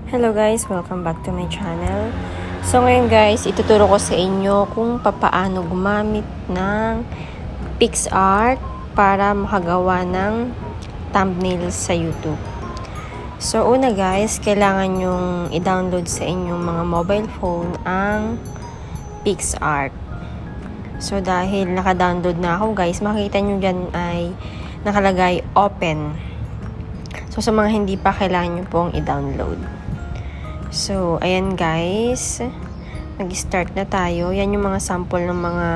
Hello guys, welcome back to my channel. So ngayon guys, ituturo ko sa inyo kung papaano gumamit ng PixArt para makagawa ng thumbnails sa YouTube. So una guys, kailangan yung i-download sa inyong mga mobile phone ang PixArt. So dahil naka-download na ako guys, makikita nyo dyan ay nakalagay open. So sa mga hindi pa, kailangan nyo pong i-download. So, ayan guys, mag-start na tayo. Yan yung mga sample ng mga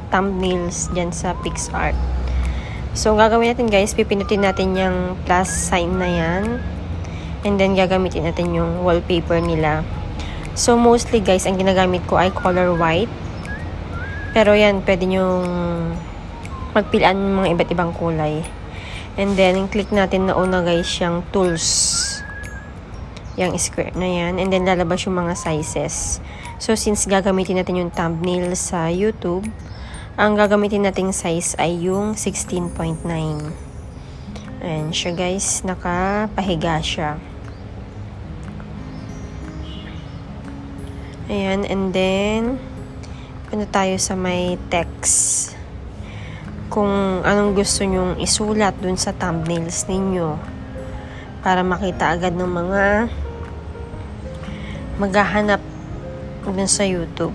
thumbnails dyan sa PixArt. So, gagawin natin guys, pipinutin natin yung plus sign na yan. And then, gagamitin natin yung wallpaper nila. So, mostly guys, ang ginagamit ko ay color white. Pero yan, pwede nyong magpilaan ng mga iba't ibang kulay. And then, click natin na una guys, yung tools. Yung square na yan. And then, lalabas yung mga sizes. So, since gagamitin natin yung thumbnail sa YouTube, ang gagamitin nating size ay yung 16.9. Ayan siya guys. Nakapahiga siya. Ayan. And then, punta tayo sa may text. Kung anong gusto nyong isulat dun sa thumbnails ninyo. Para makita agad ng mga maghahanap dun sa YouTube.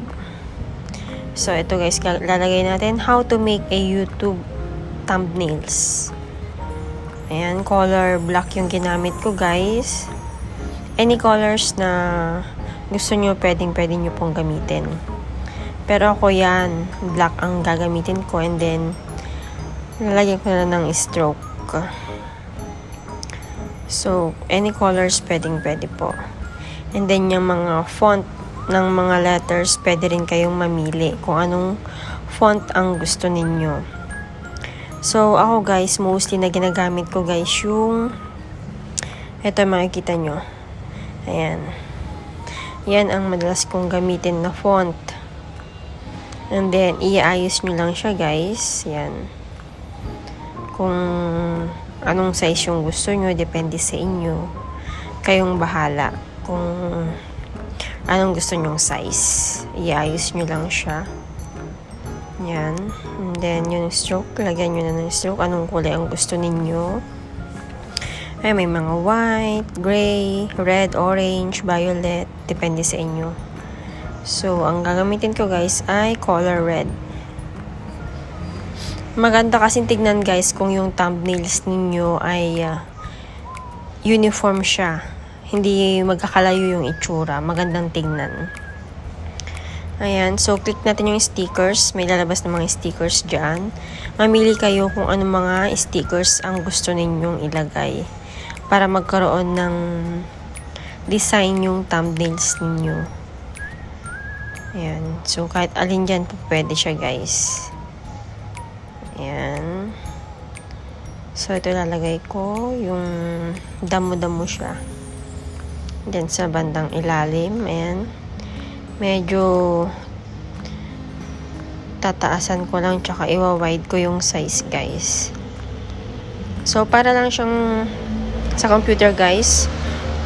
So, ito guys, lalagay natin how to make a YouTube thumbnails. Ayan, color black yung ginamit ko guys. Any colors na gusto nyo, pwede nyo pong gamitin. Pero ako yan, black ang gagamitin ko, and then lalagyan ko na ng stroke. So, any colors pwede po. And then, yung mga font ng mga letters, pwede rin kayong mamili kung anong font ang gusto ninyo. So, ako guys, mostly na ginagamit ko guys yung ito, makikita nyo. Ayan. Yan ang madalas kong gamitin na font. And then, iayos nyo lang siya guys. Yan. Kung anong size yung gusto nyo, depende sa inyo. Kayong bahala kung anong gusto nyong size. Iayos nyo lang siya. Yan. And then, yung stroke, lagyan nyo na ng stroke. Anong kulay ang gusto ninyo. Ay, may mga white, gray, red, orange, violet. Depende sa inyo. So, ang gagamitin ko guys ay color red. Maganda kasing tignan guys kung yung thumbnails ninyo ay uniform siya. Hindi magkakalayo yung itsura. Magandang tignan. Ayan. So, click natin yung stickers. May lalabas na mga stickers dyan. Mamili kayo kung anong mga stickers ang gusto ninyong ilagay. Para magkaroon ng design yung thumbnails ninyo. Ayan. So, kahit alin dyan po pwede siya guys. Ayan. So, ito lalagay ko yung damo-damo siya. Then, sa bandang ilalim. Ayan. Medyo tataasan ko lang, tsaka iwa-wide ko yung size, guys. So, para lang siyang sa computer, guys.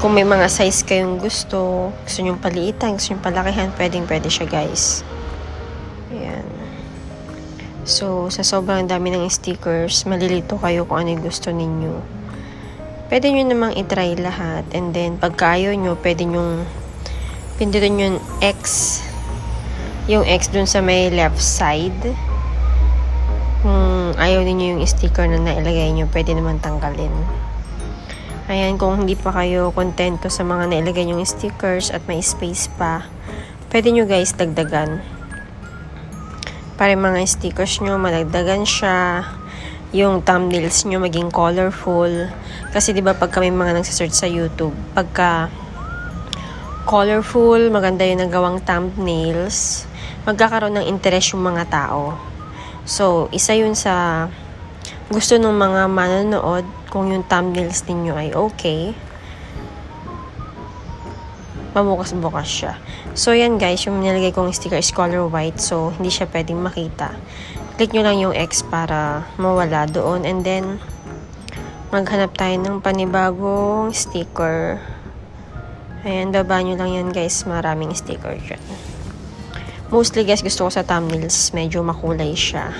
Kung may mga size kayong gusto nyong paliitan, gusto nyong palakihan, pwede siya, guys. Ayan. So, sa sobrang dami ng stickers, malilito kayo kung ano yung gusto ninyo. Pwede nyo namang itry lahat. And then, pagka ayaw nyo, pwede nyong pindutin yung X. Yung X dun sa may left side. Kung ayaw niyo yung sticker na nailagay nyo, pwede naman tanggalin. Ayan, kung hindi pa kayo kontento sa mga nailagay yung stickers at may space pa, pwede nyo guys dagdagan. Para yung mga stickers nyo, madagdagan siya. Yung thumbnails nyo maging colorful. Kasi diba pagka may mga nagsasearch sa YouTube, pagka colorful, maganda yung nagawang thumbnails, magkakaroon ng interest yung mga tao. So, isa yun sa gusto ng mga manonood, kung yung thumbnails ninyo ay okay, mabukas-bukas siya. So, yan guys, yung nilagay kong sticker is color white, so hindi siya pwedeng makita. Click nyo lang yung X para mawala doon. And then, maghanap tayo ng panibagong sticker. Ayan, baba nyo lang yan guys. Maraming sticker dyan. Mostly guys, gusto ko sa thumbnails. Medyo makulay siya.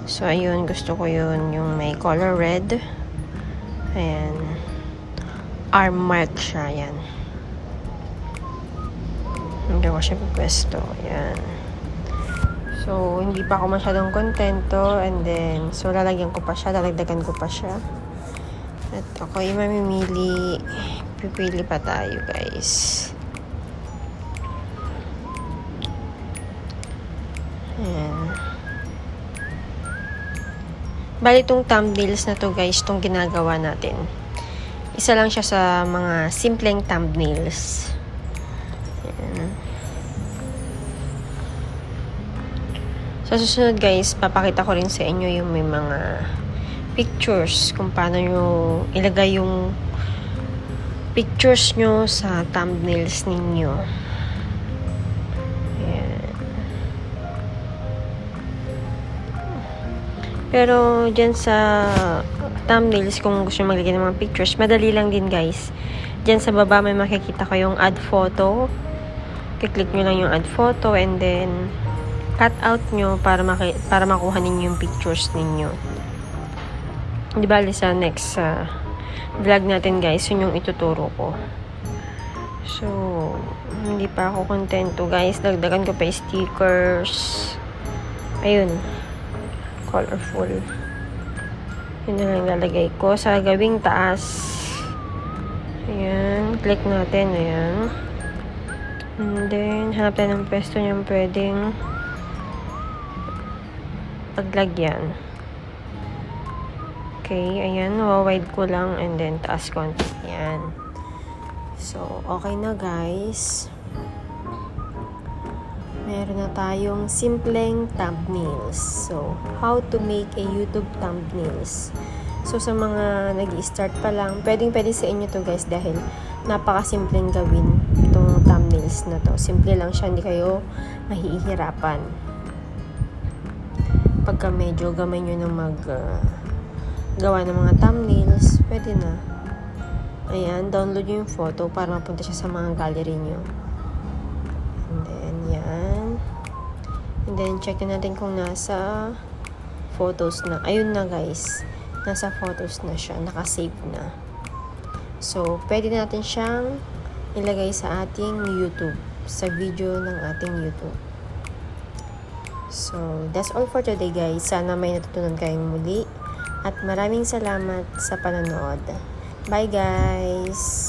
So, ayun. Gusto ko yun. Yung may color red. Ayan. Arm mark siya. Ayan. Hindi ko siya pwesto. Ayan. So, hindi pa ako masyadong kontento. And then, so, lalagyan ko pa siya. Lalagdagan ko pa siya. At ako yung mamimili. Pipili pa tayo, guys. Ayan. Bali, itong thumbnails na to, guys, itong ginagawa natin. Isa lang siya sa mga simpleng thumbnails. Ayan. Sa susunod guys, papakita ko rin sa inyo yung may mga pictures kung paano nyo ilagay yung pictures nyo sa thumbnails ninyo. Ayan. Pero dyan sa thumbnails, kung gusto nyo maglagay ng mga pictures, madali lang din guys. Dyan sa baba may makikita kayong add photo. Kiklik nyo lang yung add photo and then cut out nyo para makuha ninyo yung pictures ninyo. Di ba, sa next vlog natin guys, yun yung ituturo ko. So, hindi pa ako kontento guys. Dagdagan ko pa yung stickers. Ayun. Colorful. Yun na lang lalagay ko sa gawing taas. Ayan. Click natin. Ayan. And then, hanap tayo ng pwesto niyang pwedeng paglagyan. Okay, ayan, wide ko lang and then taas konti. Ayan. So, okay na guys. Meron na tayong simpleng thumbnails. So, how to make a YouTube thumbnails. So, sa mga nag-i-start pa lang, pwede sa inyo to guys dahil napakasimpleng gawin itong thumbnails na to. Simple lang siya, hindi kayo mahihirapan. Pagka medyo gamay nyo na gawa ng mga thumbnails, pwede na. Ayan, download nyo yung photo para mapunta siya sa mga gallery nyo. And then, yan. And then, check natin kung nasa photos na. Ayun na guys. Nasa photos na siya. Nakasave na. So, pwede natin siyang ilagay sa ating YouTube. Sa video ng ating YouTube. So, that's all for today guys. Sana may natutunan kayong muli. At maraming salamat sa panonood. Bye guys!